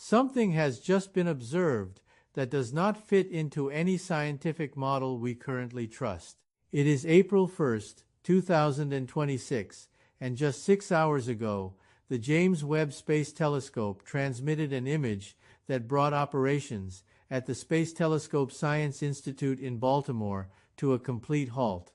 Something has just been observed that does not fit into any scientific model we currently trust. It is April 1st, 2026, and just 6 hours ago, the James Webb Space Telescope transmitted an image that brought operations at the Space Telescope Science Institute in Baltimore to a complete halt.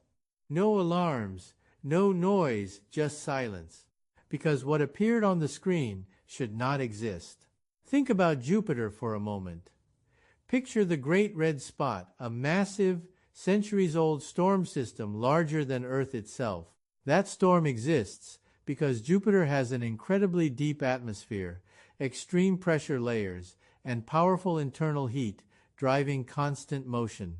No alarms, no noise, just silence. Because what appeared on the screen should not exist. Think about Jupiter for a moment. Picture the Great Red Spot, a massive, centuries-old storm system larger than Earth itself. That storm exists because Jupiter has an incredibly deep atmosphere, extreme pressure layers, and powerful internal heat, driving constant motion.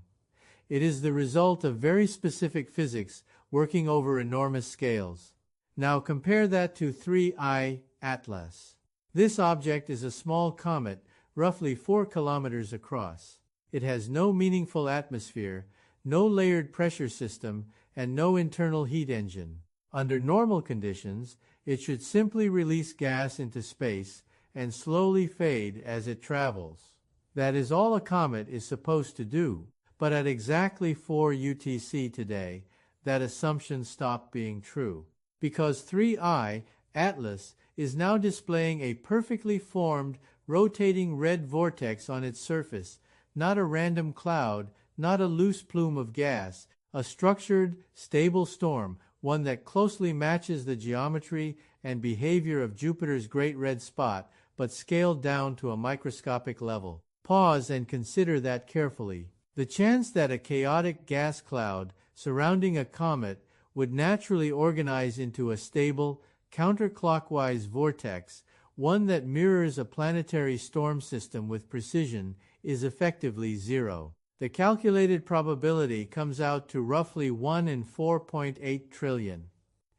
It is the result of very specific physics working over enormous scales. Now compare that to 3I Atlas. This object is a small comet, roughly 4 kilometers across. It has no meaningful atmosphere, no layered pressure system, and no internal heat engine. Under normal conditions, it should simply release gas into space and slowly fade as it travels. That is all a comet is supposed to do. But at exactly 4 UTC today, that assumption stopped being true. Because 3I Atlas is now displaying a perfectly formed, rotating red vortex on its surface, not a random cloud, not a loose plume of gas, a structured, stable storm, one that closely matches the geometry and behavior of Jupiter's Great Red Spot, but scaled down to a microscopic level. Pause and consider that carefully. The chance that a chaotic gas cloud surrounding a comet would naturally organize into a stable, counterclockwise vortex, one that mirrors a planetary storm system with precision, is effectively zero. The calculated probability comes out to roughly 1 in 4.8 trillion.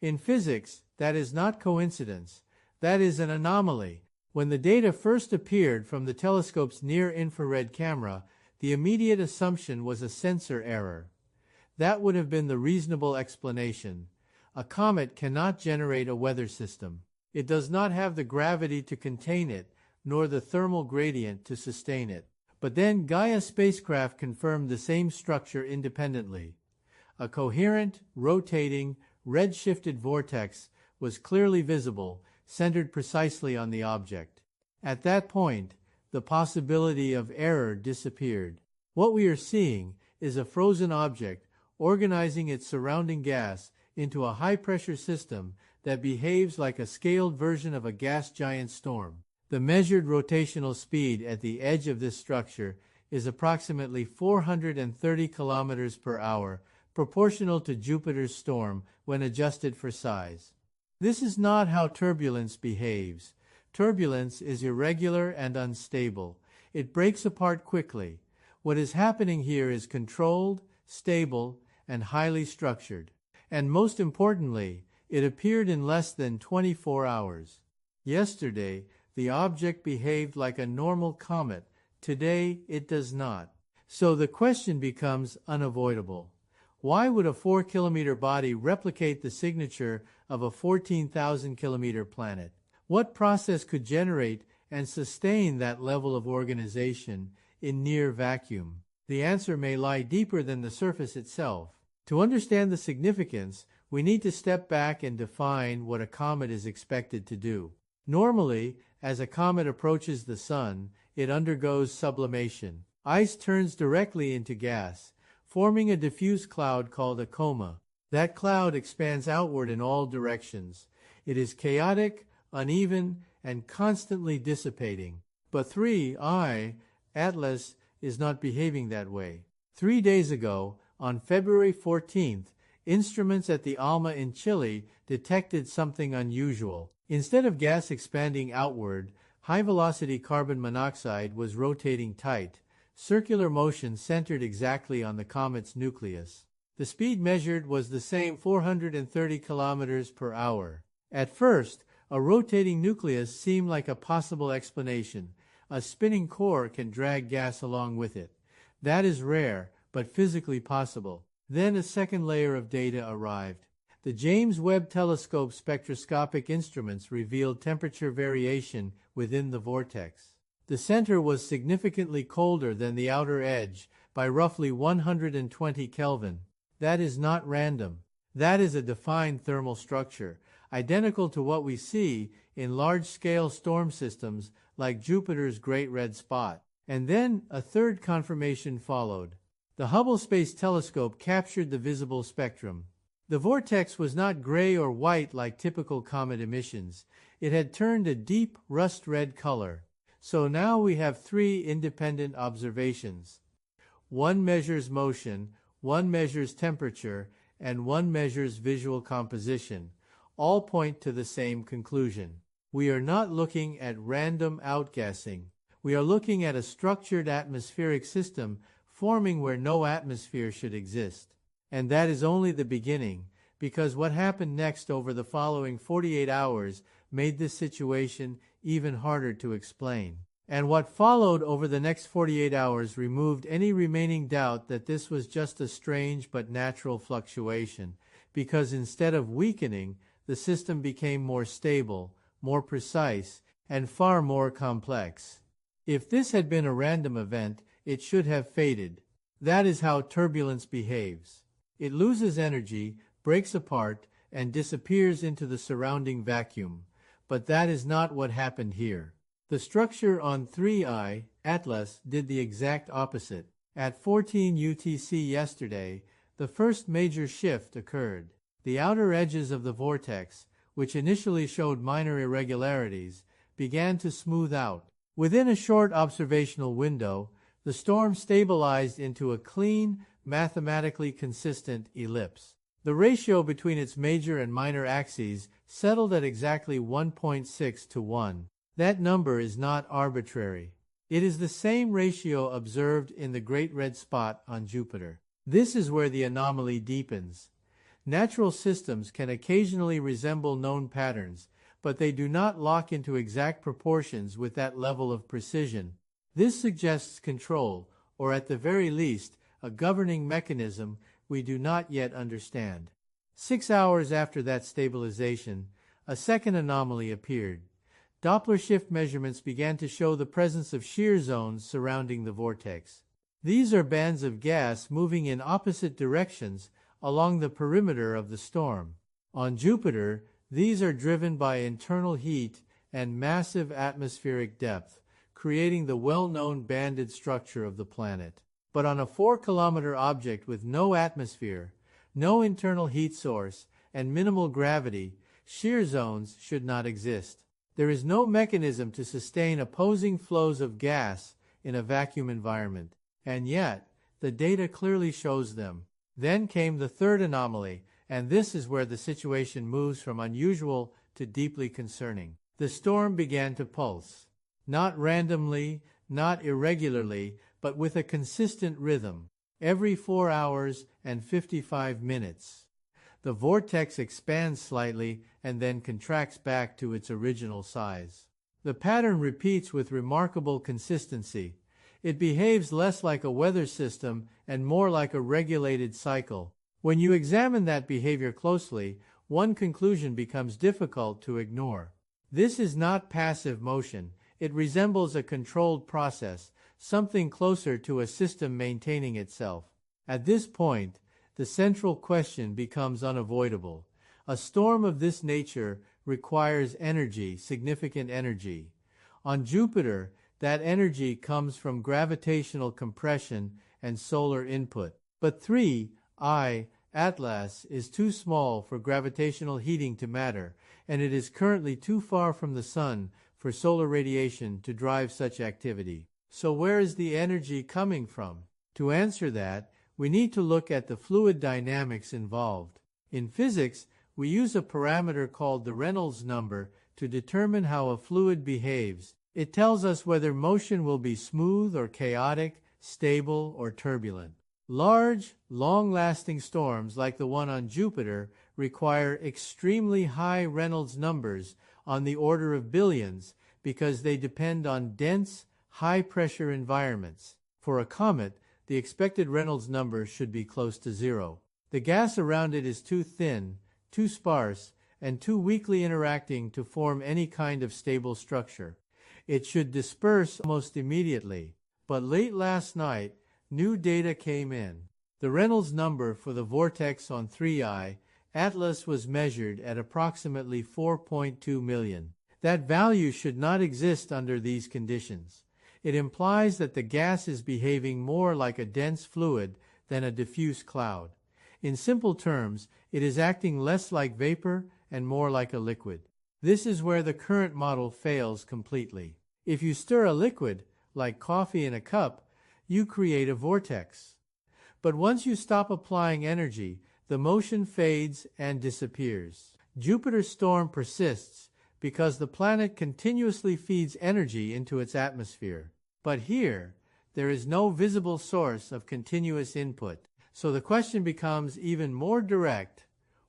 In physics, that is not coincidence. That is an anomaly. When the data first appeared from the telescope's near-infrared camera, the immediate assumption was a sensor error. That would have been the reasonable explanation. A comet cannot generate a weather system. It does not have the gravity to contain it, nor the thermal gradient to sustain it. But then Gaia spacecraft confirmed the same structure independently. A coherent, rotating, red-shifted vortex was clearly visible, centered precisely on the object. At that point, the possibility of error disappeared. What we are seeing is a frozen object organizing its surrounding gas into a high-pressure system that behaves like a scaled version of a gas giant storm. The measured rotational speed at the edge of this structure is approximately 430 kilometers per hour, proportional to Jupiter's storm when adjusted for size. This is not how turbulence behaves. Turbulence is irregular and unstable. It breaks apart quickly. What is happening here is controlled, stable, and highly structured. And most importantly, it appeared in less than 24 hours. Yesterday, the object behaved like a normal comet. Today, it does not. So the question becomes unavoidable. Why would a 4-kilometer body replicate the signature of a 14,000-kilometer planet? What process could generate and sustain that level of organization in near vacuum? The answer may lie deeper than the surface itself. To understand the significance, we need to step back and define what a comet is expected to do. Normally, as a comet approaches the Sun, it undergoes sublimation. Ice turns directly into gas, forming a diffuse cloud called a coma. That cloud expands outward in all directions. It is chaotic, uneven, and constantly dissipating. But 3I Atlas is not behaving that way. 3 days ago, on February 14th, instruments at the ALMA in Chile detected something unusual. Instead of gas expanding outward, high-velocity carbon monoxide was rotating tight, circular motion centered exactly on the comet's nucleus. The speed measured was the same 430 kilometers per hour. At first, a rotating nucleus seemed like a possible explanation. A spinning core can drag gas along with it. That is rare, but physically possible. Then a second layer of data arrived. The James Webb Telescope spectroscopic instruments revealed temperature variation within the vortex. The center was significantly colder than the outer edge by roughly 120 Kelvin. That is not random. That is a defined thermal structure, identical to what we see in large-scale storm systems like Jupiter's Great Red Spot. And then a third confirmation followed. The Hubble Space Telescope captured the visible spectrum. The vortex was not gray or white like typical comet emissions. It had turned a deep rust-red color. So now we have three independent observations. One measures motion, one measures temperature, and one measures visual composition. All point to the same conclusion. We are not looking at random outgassing. We are looking at a structured atmospheric system forming where no atmosphere should exist. And that is only the beginning, because what happened next over the following 48 hours made this situation even harder to explain. And what followed over the next 48 hours removed any remaining doubt that this was just a strange but natural fluctuation, because instead of weakening, the system became more stable, more precise, and far more complex. If this had been a random event, it should have faded. That is how turbulence behaves. It loses energy, breaks apart, and disappears into the surrounding vacuum. But that is not what happened here. The structure on 3I, Atlas, did the exact opposite. At 14 UTC yesterday, the first major shift occurred. The outer edges of the vortex, which initially showed minor irregularities, began to smooth out. Within a short observational window, the storm stabilized into a clean, mathematically consistent ellipse. The ratio between its major and minor axes settled at exactly 1.6 to 1. That number is not arbitrary. It is the same ratio observed in the Great Red Spot on Jupiter. This is where the anomaly deepens. Natural systems can occasionally resemble known patterns, but they do not lock into exact proportions with that level of precision. This suggests control, or at the very least, a governing mechanism we do not yet understand. 6 hours after that stabilization, a second anomaly appeared. Doppler shift measurements began to show the presence of shear zones surrounding the vortex. These are bands of gas moving in opposite directions along the perimeter of the storm. On Jupiter, these are driven by internal heat and massive atmospheric depth, creating the well-known banded structure of the planet. But on a 4-kilometer object with no atmosphere, no internal heat source, and minimal gravity, shear zones should not exist. There is no mechanism to sustain opposing flows of gas in a vacuum environment, and yet, the data clearly shows them. Then came the third anomaly, and this is where the situation moves from unusual to deeply concerning. The storm began to pulse. Not randomly, not irregularly, but with a consistent rhythm, every 4 hours and 55 minutes. The vortex expands slightly and then contracts back to its original size. The pattern repeats with remarkable consistency. It behaves less like a weather system and more like a regulated cycle. When you examine that behavior closely, one conclusion becomes difficult to ignore. This is not passive motion. It resembles a controlled process, something closer to a system maintaining itself. At this point, the central question becomes unavoidable. A storm of this nature requires energy, significant energy. On Jupiter, that energy comes from gravitational compression and solar input. But 3I, Atlas, is too small for gravitational heating to matter, and it is currently too far from the Sun for solar radiation to drive such activity. So where is the energy coming from? To answer that, we need to look at the fluid dynamics involved. In physics, we use a parameter called the Reynolds number to determine how a fluid behaves. It tells us whether motion will be smooth or chaotic, stable or turbulent. Large, long-lasting storms like the one on Jupiter require extremely high Reynolds numbers on the order of billions because they depend on dense, high-pressure environments. For a comet, the expected Reynolds number should be close to 0. The gas around it is too thin, too sparse, and too weakly interacting to form any kind of stable structure. It should disperse almost immediately. But late last night, new data came in. The Reynolds number for the vortex on 3I Atlas was measured at approximately 4.2 million. That value should not exist under these conditions. It implies that the gas is behaving more like a dense fluid than a diffuse cloud. In simple terms, it is acting less like vapor and more like a liquid. This is where the current model fails completely. If you stir a liquid, like coffee in a cup, you create a vortex. But once you stop applying energy, the motion fades and disappears. Jupiter's storm persists because the planet continuously feeds energy into its atmosphere. But here, there is no visible source of continuous input. So the question becomes even more direct.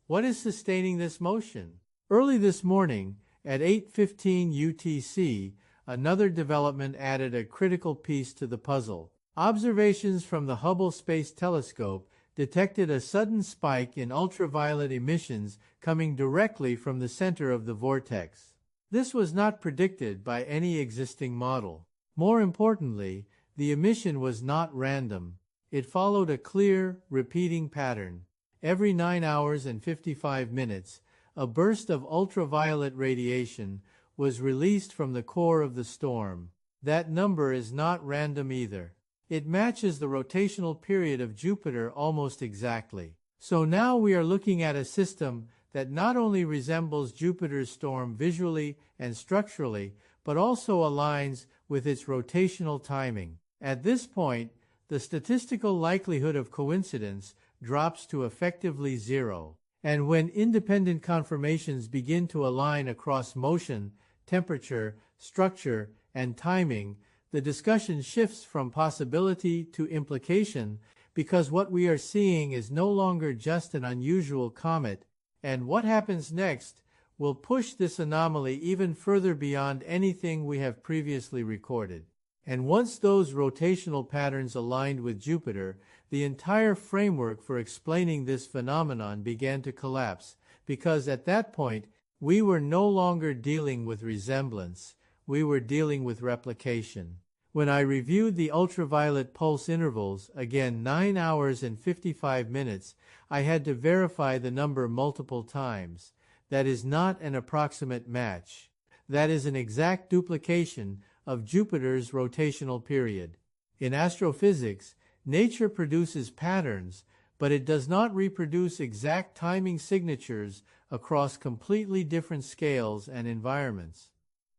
What is sustaining this motion? Early this morning, at 8:15 UTC, another development added a critical piece to the puzzle. Observations from the Hubble Space Telescope detected a sudden spike in ultraviolet emissions coming directly from the center of the vortex. This was not predicted by any existing model. More importantly, the emission was not random. It followed a clear, repeating pattern. Every 9 hours and 55 minutes, a burst of ultraviolet radiation was released from the core of the storm. That number is not random either. It matches the rotational period of Jupiter almost exactly. So now we are looking at a system that not only resembles Jupiter's storm visually and structurally, but also aligns with its rotational timing. At this point, the statistical likelihood of coincidence drops to effectively zero. And when independent confirmations begin to align across motion, temperature, structure, and timing, the discussion shifts from possibility to implication, because what we are seeing is no longer just an unusual comet, and what happens next will push this anomaly even further beyond anything we have previously recorded. And once those rotational patterns aligned with Jupiter, the entire framework for explaining this phenomenon began to collapse, because at that point, we were no longer dealing with resemblance, we were dealing with replication. When I reviewed the ultraviolet pulse intervals, again 9 hours and 55 minutes, I had to verify the number multiple times. That is not an approximate match. That is an exact duplication of Jupiter's rotational period. In astrophysics, nature produces patterns, but it does not reproduce exact timing signatures across completely different scales and environments.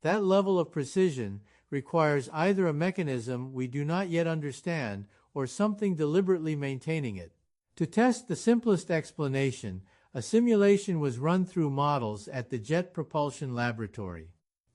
That level of precision requires either a mechanism we do not yet understand or something deliberately maintaining it. To test the simplest explanation, a simulation was run through models at the Jet Propulsion Laboratory.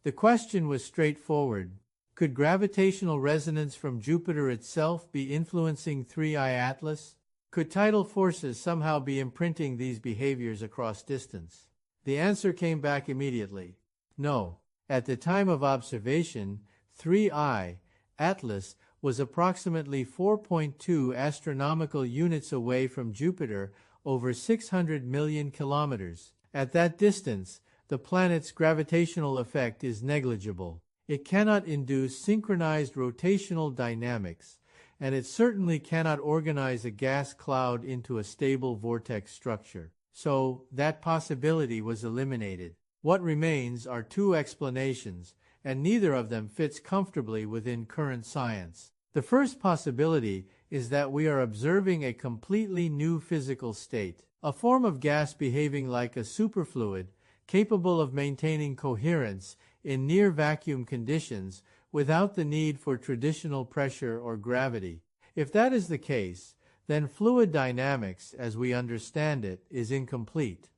The question was straightforward. Could gravitational resonance from Jupiter itself be influencing 3I Atlas? Could tidal forces somehow be imprinting these behaviors across distance? The answer came back immediately. No. At the time of observation, 3I Atlas was approximately 4.2 astronomical units away from Jupiter, over 600 million kilometers. At that distance, the planet's gravitational effect is negligible. It cannot induce synchronized rotational dynamics, and it certainly cannot organize a gas cloud into a stable vortex structure. So, that possibility was eliminated. What remains are two explanations, and neither of them fits comfortably within current science. The first possibility is that we are observing a completely new physical state, a form of gas behaving like a superfluid, capable of maintaining coherence in near-vacuum conditions without the need for traditional pressure or gravity. If that is the case, then fluid dynamics, as we understand it, is incomplete.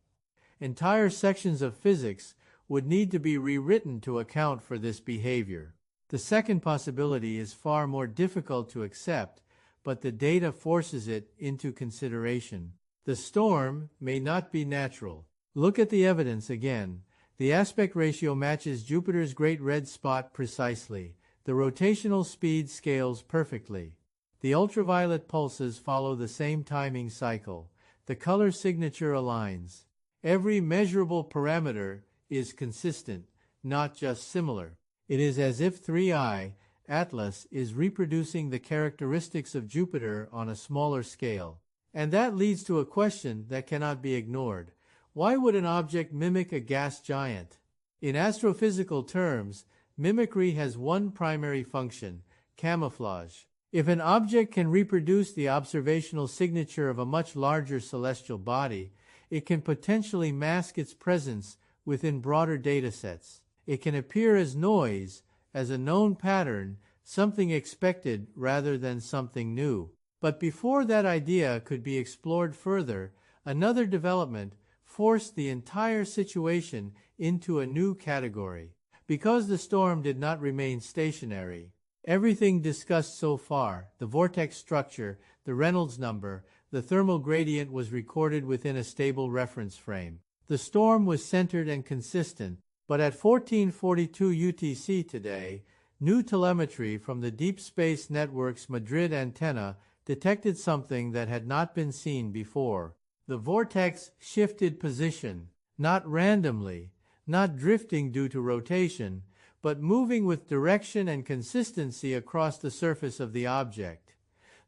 Entire sections of physics would need to be rewritten to account for this behavior. The second possibility is far more difficult to accept, but the data forces it into consideration. The storm may not be natural. Look at the evidence again. The aspect ratio matches Jupiter's Great Red Spot precisely. The rotational speed scales perfectly. The ultraviolet pulses follow the same timing cycle. The color signature aligns. Every measurable parameter is consistent, not just similar. It is as if 3I, Atlas, is reproducing the characteristics of Jupiter on a smaller scale. And that leads to a question that cannot be ignored. Why would an object mimic a gas giant? In astrophysical terms, mimicry has one primary function: camouflage. If an object can reproduce the observational signature of a much larger celestial body, it can potentially mask its presence within broader datasets. It can appear as noise, as a known pattern, something expected rather than something new. But before that idea could be explored further, another development forced the entire situation into a new category. Because the storm did not remain stationary, everything discussed so far, the vortex structure, the Reynolds number, the thermal gradient, was recorded within a stable reference frame. The storm was centered and consistent, but at 1442 UTC today, new telemetry from the Deep Space Network's Madrid antenna detected something that had not been seen before. The vortex shifted position, not randomly, not drifting due to rotation, but moving with direction and consistency across the surface of the object.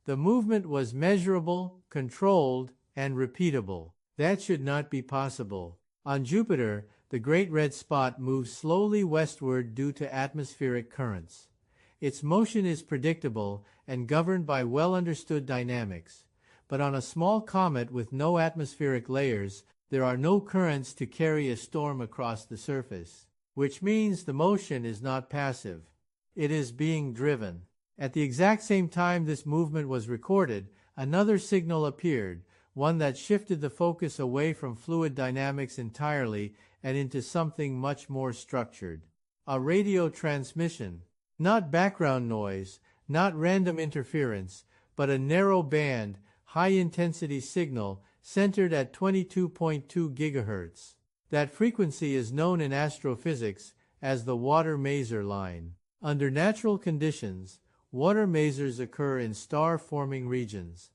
The movement was measurable, controlled, and repeatable. That should not be possible. On Jupiter, the Great Red Spot moves slowly westward due to atmospheric currents. Its motion is predictable and governed by well-understood dynamics. But on a small comet with no atmospheric layers, there are no currents to carry a storm across the surface, which means the motion is not passive. It is being driven. At the exact same time this movement was recorded, another signal appeared, one that shifted the focus away from fluid dynamics entirely and into something much more structured. A radio transmission. Not background noise, not random interference, but a narrow band, high-intensity signal centered at 22.2 GHz. That frequency is known in astrophysics as the water maser line. Under natural conditions, water masers occur in star-forming regions.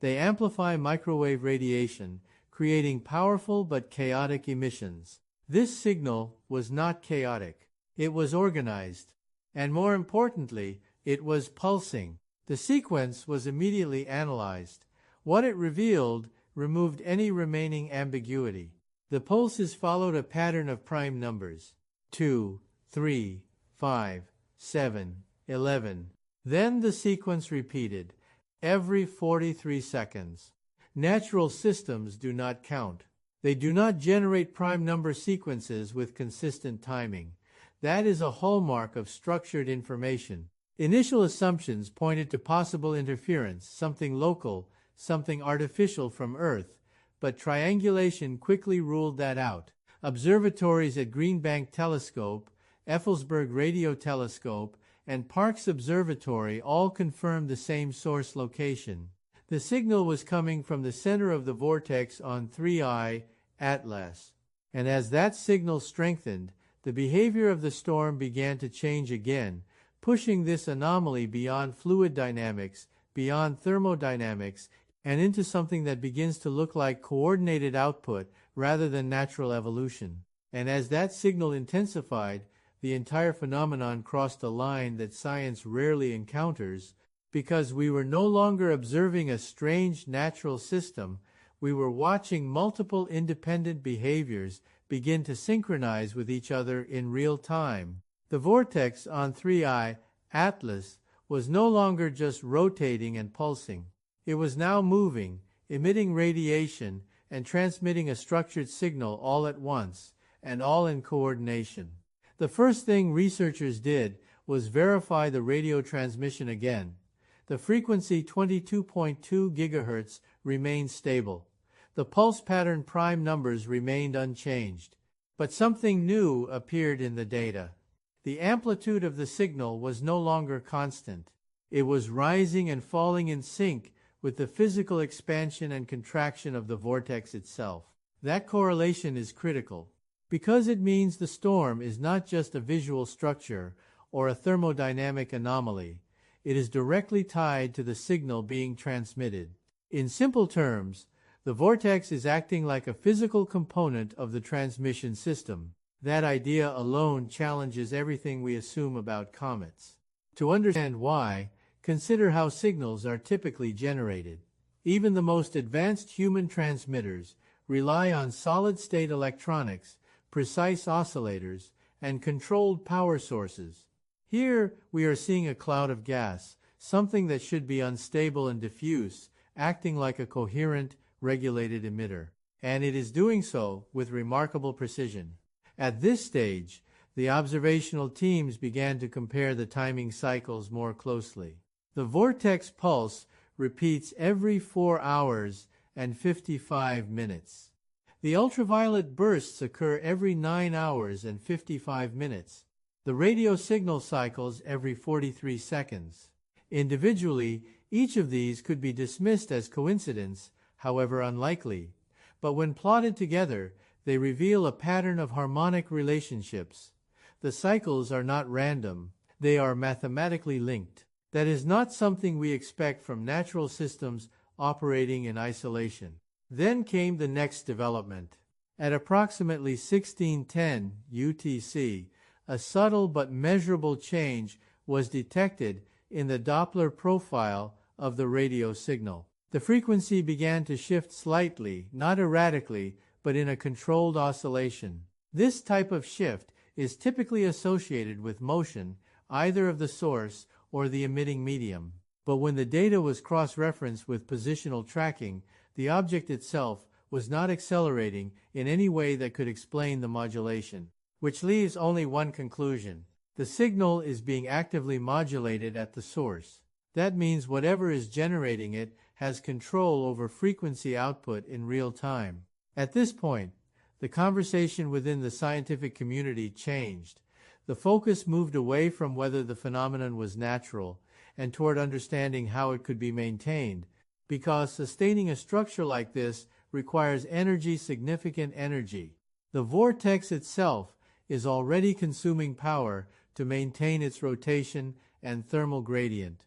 They amplify microwave radiation, creating powerful but chaotic emissions. This signal was not chaotic. It was organized. And more importantly, it was pulsing. The sequence was immediately analyzed. What it revealed removed any remaining ambiguity. The pulses followed a pattern of prime numbers: 2, 3, 5, 7, 11. Then the sequence repeated, every 43 seconds. Natural systems do not count. They do not generate prime number sequences with consistent timing. That is a hallmark of structured information. Initial assumptions pointed to possible interference, something local, something artificial from Earth, but triangulation quickly ruled that out. Observatories at Green Bank Telescope, Effelsberg Radio Telescope, and Parkes Observatory all confirmed the same source location. The signal was coming from the center of the vortex on 3I, Atlas. And as that signal strengthened, the behavior of the storm began to change again, pushing this anomaly beyond fluid dynamics, beyond thermodynamics, and into something that begins to look like coordinated output rather than natural evolution. And as that signal intensified, the entire phenomenon crossed a line that science rarely encounters, because we were no longer observing a strange natural system, we were watching multiple independent behaviors begin to synchronize with each other in real time. The vortex on 3I, Atlas, was no longer just rotating and pulsing. It was now moving, emitting radiation, and transmitting a structured signal all at once, and all in coordination. The first thing researchers did was verify the radio transmission again. The frequency 22.2 GHz remained stable. The pulse pattern prime numbers remained unchanged. But something new appeared in the data. The amplitude of the signal was no longer constant. It was rising and falling in sync with the physical expansion and contraction of the vortex itself. That correlation is critical, because it means the storm is not just a visual structure or a thermodynamic anomaly. It is directly tied to the signal being transmitted. In simple terms, the vortex is acting like a physical component of the transmission system. That idea alone challenges everything we assume about comets. To understand why, consider how signals are typically generated. Even the most advanced human transmitters rely on solid-state electronics, precise oscillators, and controlled power sources. Here, we are seeing a cloud of gas, something that should be unstable and diffuse, acting like a coherent, regulated emitter. And it is doing so with remarkable precision. At this stage, the observational teams began to compare the timing cycles more closely. The vortex pulse repeats every 4 hours and 55 minutes. The ultraviolet bursts occur every 9 hours and 55 minutes. The radio signal cycles every 43 seconds. Individually, each of these could be dismissed as coincidence, however unlikely, but when plotted together, they reveal a pattern of harmonic relationships. The cycles are not random, they are mathematically linked. That is not something we expect from natural systems operating in isolation. Then came the next development. At approximately 1610 UTC, a subtle but measurable change was detected in the Doppler profile of the radio signal. The frequency began to shift slightly, not erratically, but in a controlled oscillation. This type of shift is typically associated with motion, either of the source or the emitting medium. But when the data was cross-referenced with positional tracking, the object itself was not accelerating in any way that could explain the modulation, which leaves only one conclusion. The signal is being actively modulated at the source. That means whatever is generating it has control over frequency output in real time. At this point, the conversation within the scientific community changed. The focus moved away from whether the phenomenon was natural and toward understanding how it could be maintained, because sustaining a structure like this requires energy, significant energy. The vortex itself is already consuming power to maintain its rotation and thermal gradient.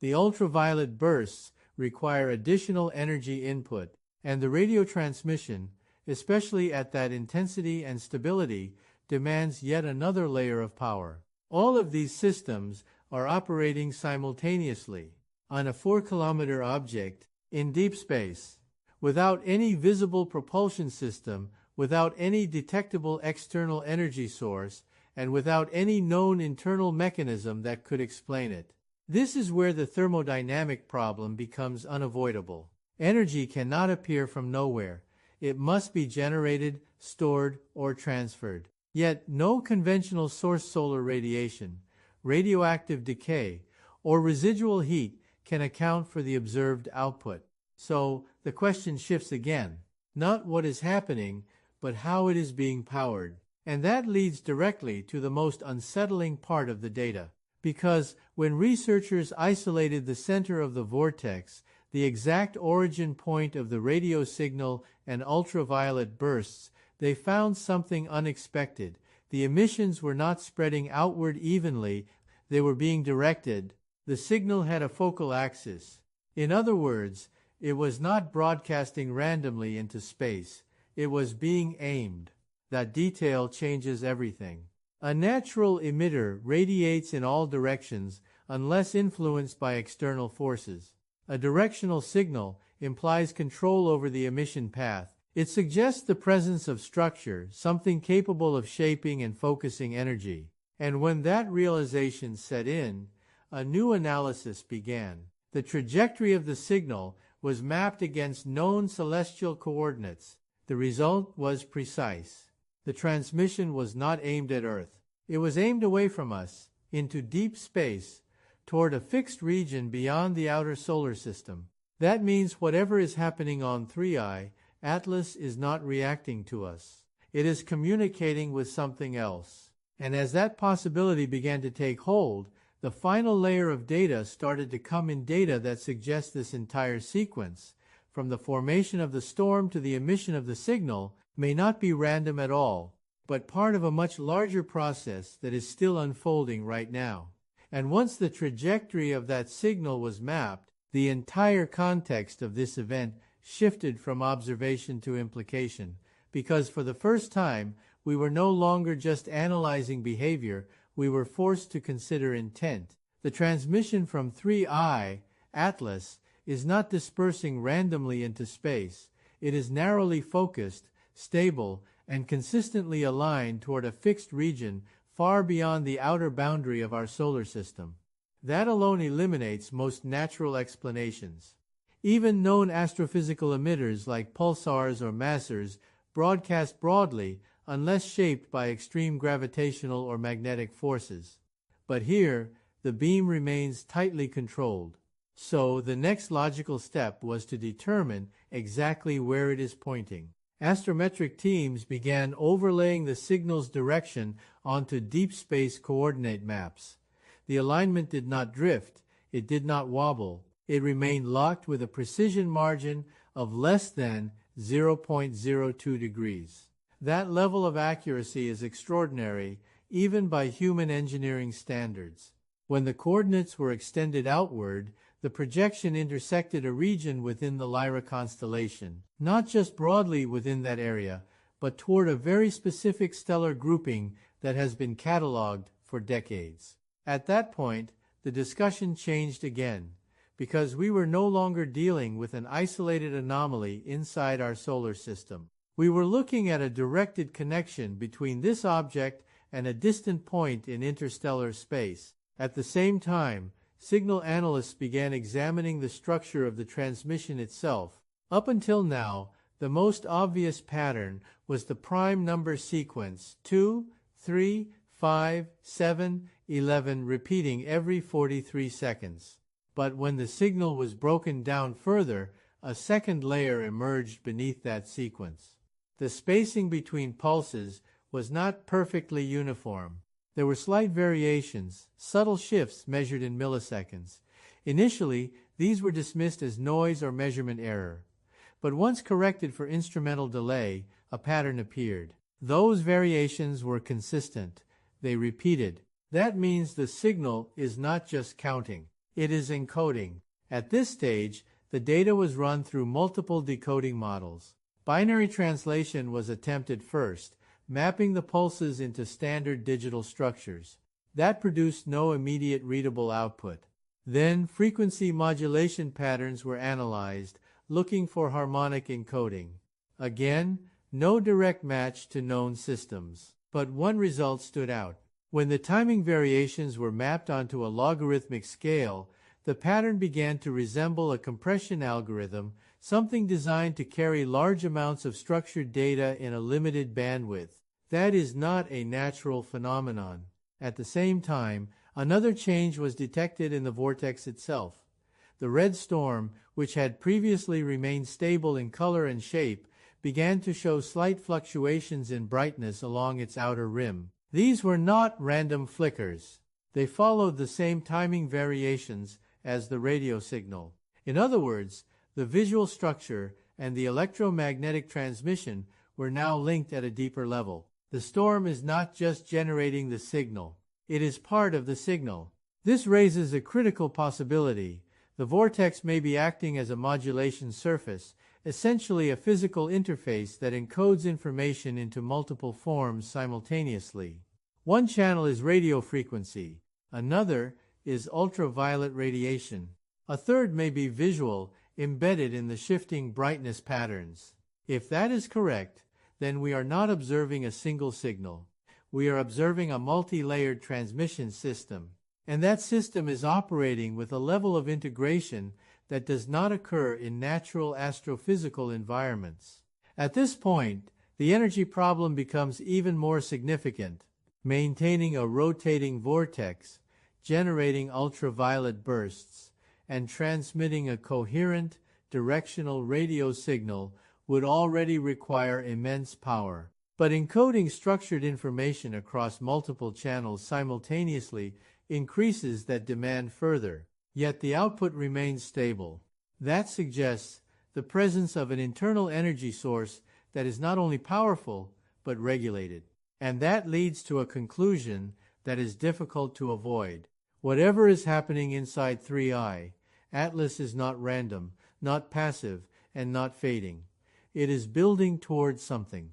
The ultraviolet bursts require additional energy input, and the radio transmission, especially at that intensity and stability, demands yet another layer of power. All of these systems are operating simultaneously on a 4-kilometer object in deep space, without any visible propulsion system, without any detectable external energy source, and without any known internal mechanism that could explain it. This is where the thermodynamic problem becomes unavoidable. Energy cannot appear from nowhere. It must be generated, stored, or transferred. Yet no conventional source solar radiation, radioactive decay, or residual heat can account for the observed output. So the question shifts again. Not what is happening, but how it is being powered. And that leads directly to the most unsettling part of the data. Because when researchers isolated the center of the vortex, the exact origin point of the radio signal and ultraviolet bursts, they found something unexpected. The emissions were not spreading outward evenly, they were being directed. The signal had a focal axis. In other words, it was not broadcasting randomly into space. It was being aimed. That detail changes everything. A natural emitter radiates in all directions unless influenced by external forces. A directional signal implies control over the emission path. It suggests the presence of structure, something capable of shaping and focusing energy. And when that realization set in, a new analysis began. The trajectory of the signal was mapped against known celestial coordinates. The result was precise. The transmission was not aimed at Earth. It was aimed away from us, into deep space, toward a fixed region beyond the outer solar system. That means whatever is happening on 3i, Atlas is not reacting to us. It is communicating with something else. And as that possibility began to take hold, the final layer of data started to come in, data that suggests this entire sequence, from the formation of the storm to the emission of the signal, may not be random at all, but part of a much larger process that is still unfolding right now. And once the trajectory of that signal was mapped, the entire context of this event shifted from observation to implication, because for the first time We were no longer just analyzing behavior, we were forced to consider intent. The transmission from 3I, Atlas, is not dispersing randomly into space. It is narrowly focused, stable, and consistently aligned toward a fixed region far beyond the outer boundary of our solar system. That alone eliminates most natural explanations. Even known astrophysical emitters like pulsars or masers broadcast broadly unless shaped by extreme gravitational or magnetic forces. But here, the beam remains tightly controlled. So, the next logical step was to determine exactly where it is pointing. Astrometric teams began overlaying the signal's direction onto deep space coordinate maps. The alignment did not drift, it did not wobble, it remained locked with a precision margin of less than 0.02 degrees. That level of accuracy is extraordinary, even by human engineering standards. When the coordinates were extended outward, the projection intersected a region within the Lyra constellation, not just broadly within that area, but toward a very specific stellar grouping that has been cataloged for decades. At that point, the discussion changed again, because we were no longer dealing with an isolated anomaly inside our solar system. We were looking at a directed connection between this object and a distant point in interstellar space. At the same time, signal analysts began examining the structure of the transmission itself. Up until now, the most obvious pattern was the prime number sequence 2, 3, 5, 7, 11 repeating every 43 seconds. But when the signal was broken down further, a second layer emerged beneath that sequence. The spacing between pulses was not perfectly uniform. There were slight variations, subtle shifts measured in milliseconds. Initially, these were dismissed as noise or measurement error. But once corrected for instrumental delay, a pattern appeared. Those variations were consistent. They repeated. That means the signal is not just counting. It is encoding. At this stage, the data was run through multiple decoding models. Binary translation was attempted first, mapping the pulses into standard digital structures. That produced no immediate readable output. Then, frequency modulation patterns were analyzed, looking for harmonic encoding. Again, no direct match to known systems. But one result stood out. When the timing variations were mapped onto a logarithmic scale, the pattern began to resemble a compression algorithm, something designed to carry large amounts of structured data in a limited bandwidth. That is not a natural phenomenon. At the same time, another change was detected in the vortex itself. The red storm, which had previously remained stable in color and shape, began to show slight fluctuations in brightness along its outer rim. These were not random flickers. They followed the same timing variations as the radio signal. In other words, the visual structure and the electromagnetic transmission were now linked at a deeper level. The storm is not just generating the signal. It is part of the signal. This raises a critical possibility. The vortex may be acting as a modulation surface, essentially a physical interface that encodes information into multiple forms simultaneously. One channel is radio frequency, another is ultraviolet radiation. A third may be visual, embedded in the shifting brightness patterns. If that is correct, then we are not observing a single signal. We are observing a multi-layered transmission system, and that system is operating with a level of integration that does not occur in natural astrophysical environments. At this point, the energy problem becomes even more significant. Maintaining a rotating vortex, generating ultraviolet bursts, and transmitting a coherent, directional radio signal would already require immense power. But encoding structured information across multiple channels simultaneously increases that demand further. Yet the output remains stable. That suggests the presence of an internal energy source that is not only powerful, but regulated. And that leads to a conclusion that is difficult to avoid. Whatever is happening inside 3I, Atlas is not random, not passive, and not fading. It is building towards something.